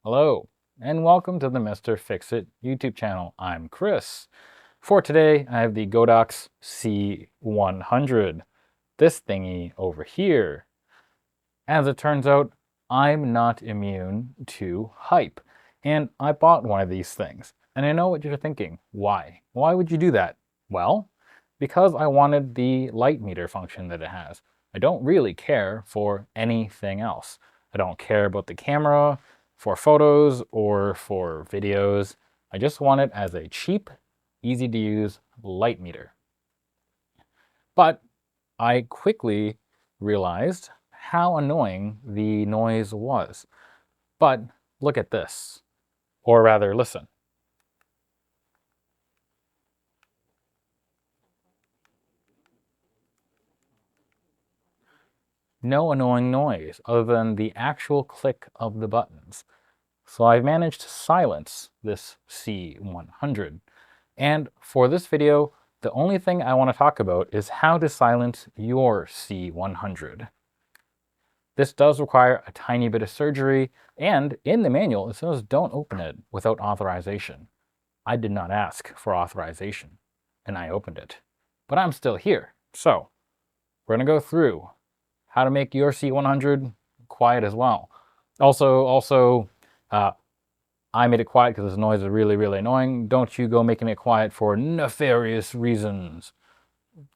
Hello, and welcome to the Mr. Fix-It YouTube channel. I'm Chris. For today, I have the Godox C100, this thingy over here. As it turns out, I'm not immune to hype, and I bought one of these things. And I know what you're thinking. Why? Why would you do that? Well, because I wanted the light meter function that it has. I don't really care for anything else. I don't care about the camera, for photos, or for videos. I just want it as a cheap, easy to use light meter. But I quickly realized how annoying the noise was. But look at this, or rather listen. No annoying noise other than the actual click of the buttons. So I've managed to silence this C100. And for this video, the only thing I want to talk about is how to silence your C100. This does require a tiny bit of surgery, and in the manual it says don't open it without authorization. I did not ask for authorization, and I opened it. But I'm still here, so we're going to go through how to make your C100 quiet as well. Also, I made it quiet because this noise is really, really annoying. Don't you go making it quiet for nefarious reasons.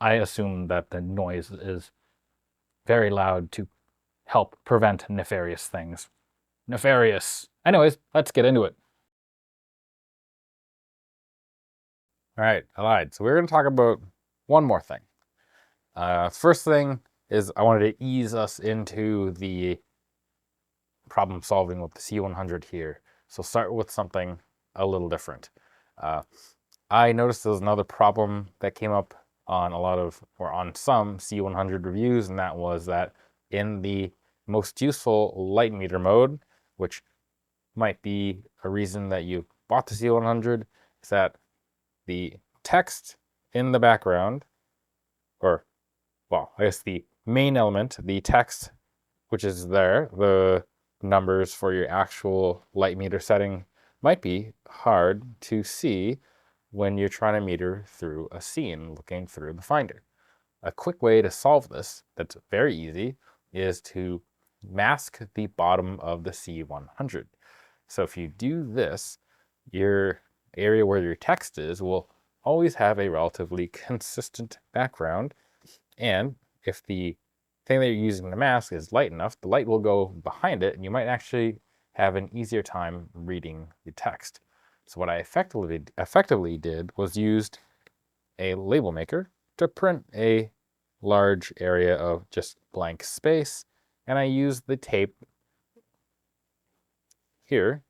I assume that the noise is very loud to help prevent nefarious things. Nefarious. Anyways, let's get into it. All right. So we're going to talk about one more thing. First thing is I wanted to ease us into the problem solving with the C100 here. So start with something a little different. I noticed there was another problem that came up on on some C100 reviews, and that was that in the most useful light meter mode, which might be a reason that you bought the C100, is that the text in the background, I guess the main element, the text, which is there, the numbers for your actual light meter setting, might be hard to see when you're trying to meter through a scene looking through the Finder. A quick way to solve this that's very easy is to mask the bottom of the C100. So if you do this, your area where your text is will always have a relatively consistent background, and if the thing that you're using to mask is light enough, the light will go behind it and you might actually have an easier time reading the text. So what I effectively did was used a label maker to print a large area of just blank space, and I used the tape here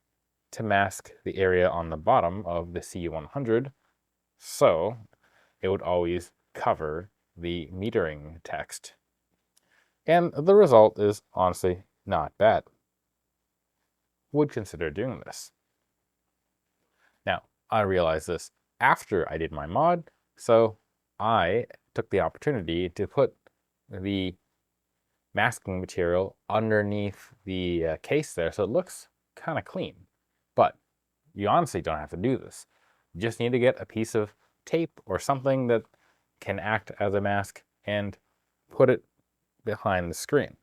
to mask the area on the bottom of the C100 so it would always cover the metering text. And the result is honestly not bad. Would consider doing this. Now, I realized this after I did my mod, so I took the opportunity to put the masking material underneath the case there so it looks kind of clean. But you honestly don't have to do this. You just need to get a piece of tape or something that can act as a mask and put it behind the screen.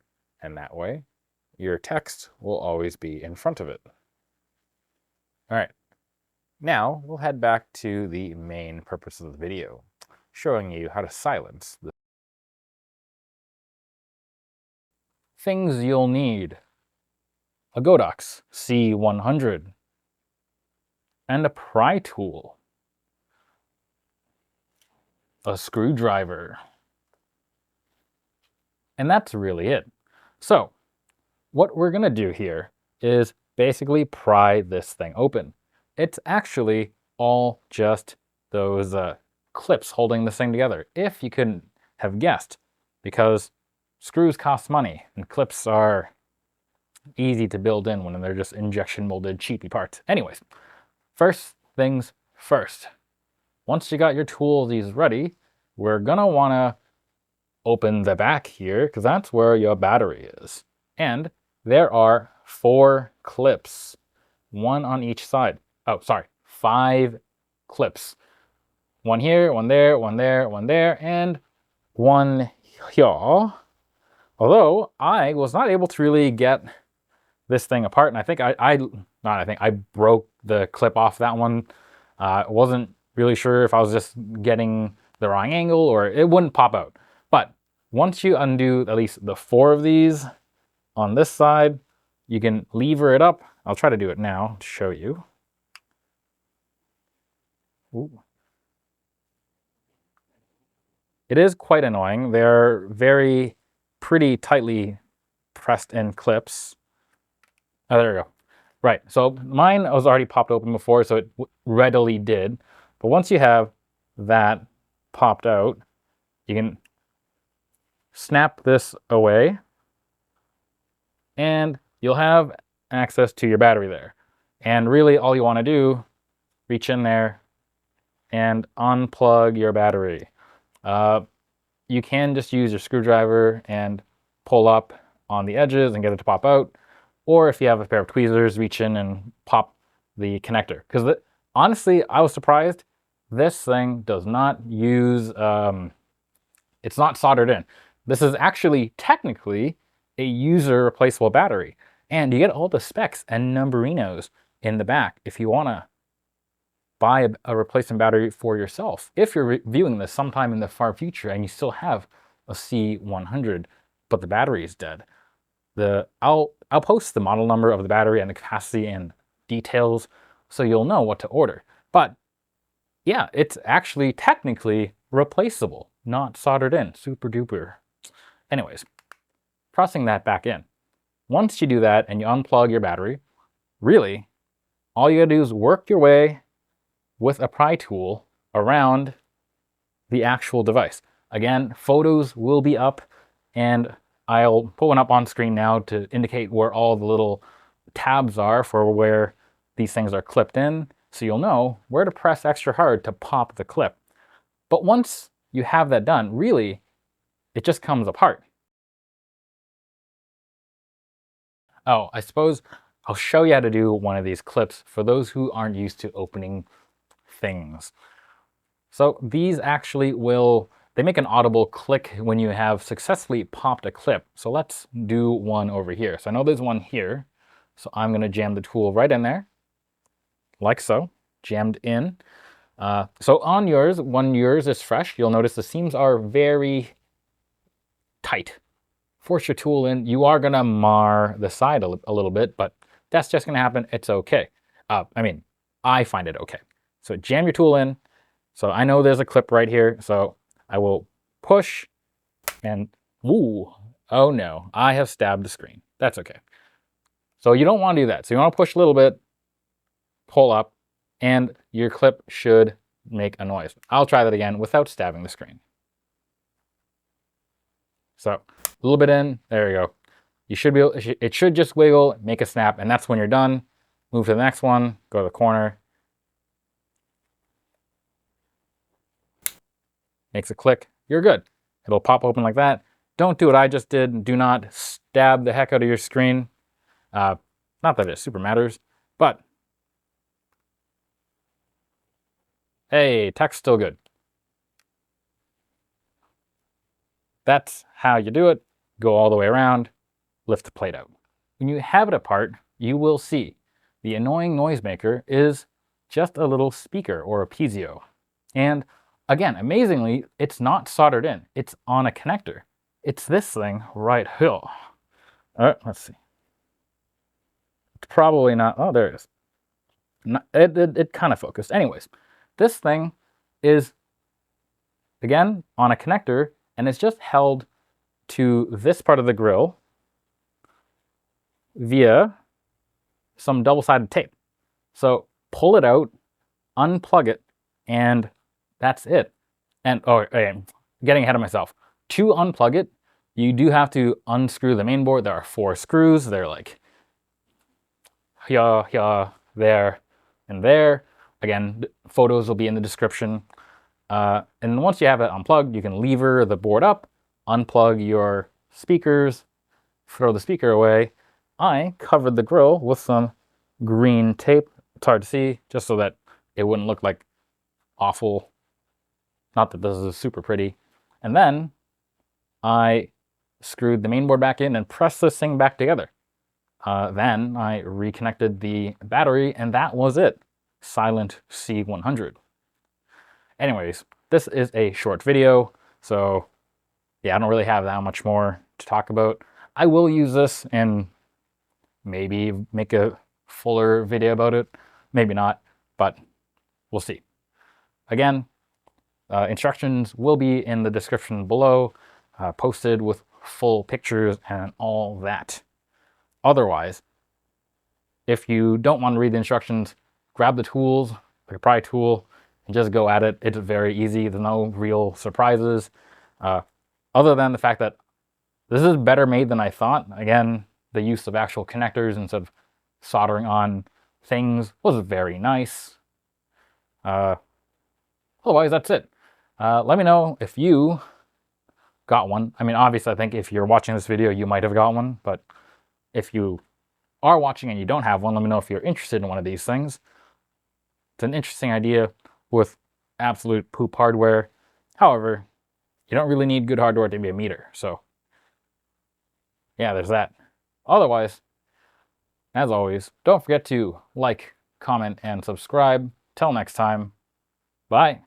And that way, your text will always be in front of it. All right, now we'll head back to the main purpose of the video, showing you how to silence the things you'll need. A Godox C100 and a pry tool, a screwdriver, and that's really it. So what we're gonna do here is basically pry this thing open. It's actually all just those clips holding this thing together, if you couldn't have guessed, because screws cost money and clips are easy to build in when they're just injection molded cheapy parts. Anyways, first things first. Once you got your toolsies ready, we're gonna wanna open the back here because that's where your battery is. And there are 4 clips one on each side. Oh, sorry, 5 clips. One here, one there, one there, one there, and one here. Although I was not able to really get this thing apart, and I think I broke the clip off that one. I wasn't really sure if I was just getting the wrong angle or it wouldn't pop out. But once you undo at least the 4 of these on this side, you can lever it up. I'll try to do it now to show you. Ooh. It is quite annoying. They're very pretty tightly pressed in clips. Oh, there we go. Right, so mine was already popped open before, so it readily did. But once you have that popped out, you can snap this away, and you'll have access to your battery there. And really all you want to do, reach in there and unplug your battery. You can just use your screwdriver and pull up on the edges and get it to pop out. Or if you have a pair of tweezers, reach in and pop the connector. Because honestly, I was surprised. This thing does not use, it's not soldered in. This is actually technically a user replaceable battery. And you get all the specs and numberinos in the back if you want to buy a replacement battery for yourself. If you're viewing this sometime in the far future and you still have a C100, but the battery is dead, I'll post the model number of the battery and the capacity and details so you'll know what to order. But yeah, it's actually technically replaceable, not soldered in. Super duper. Anyways, pressing that back in. Once you do that and you unplug your battery, really, all you gotta do is work your way with a pry tool around the actual device. Again, photos will be up, and I'll put one up on screen now to indicate where all the little tabs are for where these things are clipped in, so you'll know where to press extra hard to pop the clip. But once you have that done, really, it just comes apart. Oh, I suppose I'll show you how to do one of these clips for those who aren't used to opening things. So these actually they make an audible click when you have successfully popped a clip. So let's do one over here. So I know there's one here. So I'm going to jam the tool right in there, like so, jammed in. So on yours, when yours is fresh, you'll notice the seams are very tight. Force your tool in. You are going to mar the side a little bit, but that's just going to happen. It's okay. I find it okay. So jam your tool in. So I know there's a clip right here. So I will push and, ooh, oh no, I have stabbed the screen. That's okay. So you don't want to do that. So you want to push a little bit, pull up, and your clip should make a noise. I'll try that again without stabbing the screen. So a little bit in, there you go. You should be able, it should just wiggle, make a snap, and that's when you're done. Move to the next one, go to the corner. Makes a click, you're good. It'll pop open like that. Don't do what I just did. Do not stab the heck out of your screen. Not that it super matters, but hey, tech's still good. That's how you do it. Go all the way around, lift the plate out. When you have it apart, you will see the annoying noisemaker is just a little speaker or a piezo. And again, amazingly, it's not soldered in. It's on a connector. It's this thing right here. All right, let's see. It's probably not, oh, there it is. It kind of focused. Anyways, this thing is, again, on a connector, and it's just held to this part of the grill via some double-sided tape. So pull it out, unplug it, and that's it. And, oh, okay, getting ahead of myself. To unplug it, you do have to unscrew the main board. There are 4 screws. They're like here, here, there, and there. Again, photos will be in the description. And once you have it unplugged, you can lever the board up, unplug your speakers, throw the speaker away. I covered the grill with some green tape. It's hard to see, just so that it wouldn't look like awful. Not that this is super pretty. And then I screwed the main board back in and pressed this thing back together. Then I reconnected the battery, and that was it. Silent C100. Anyways, this is a short video, so yeah, I don't really have that much more to talk about. I will use this and maybe make a fuller video about it. Maybe not, but we'll see. Again, instructions will be in the description below, posted with full pictures and all that. Otherwise, if you don't want to read the instructions, grab the tools, like a pry tool, and just go at it. It's very easy. There's no real surprises, other than the fact that this is better made than I thought. Again, the use of actual connectors instead of soldering on things was very nice. Otherwise, that's it. Let me know if you got one. I mean, obviously, I think if you're watching this video, you might have got one, but if you are watching and you don't have one, let me know if you're interested in one of these things. It's an interesting idea with absolute poop hardware. However, you don't really need good hardware to be a meter, so yeah, there's that. Otherwise, as always, don't forget to like, comment, and subscribe. Till next time, bye.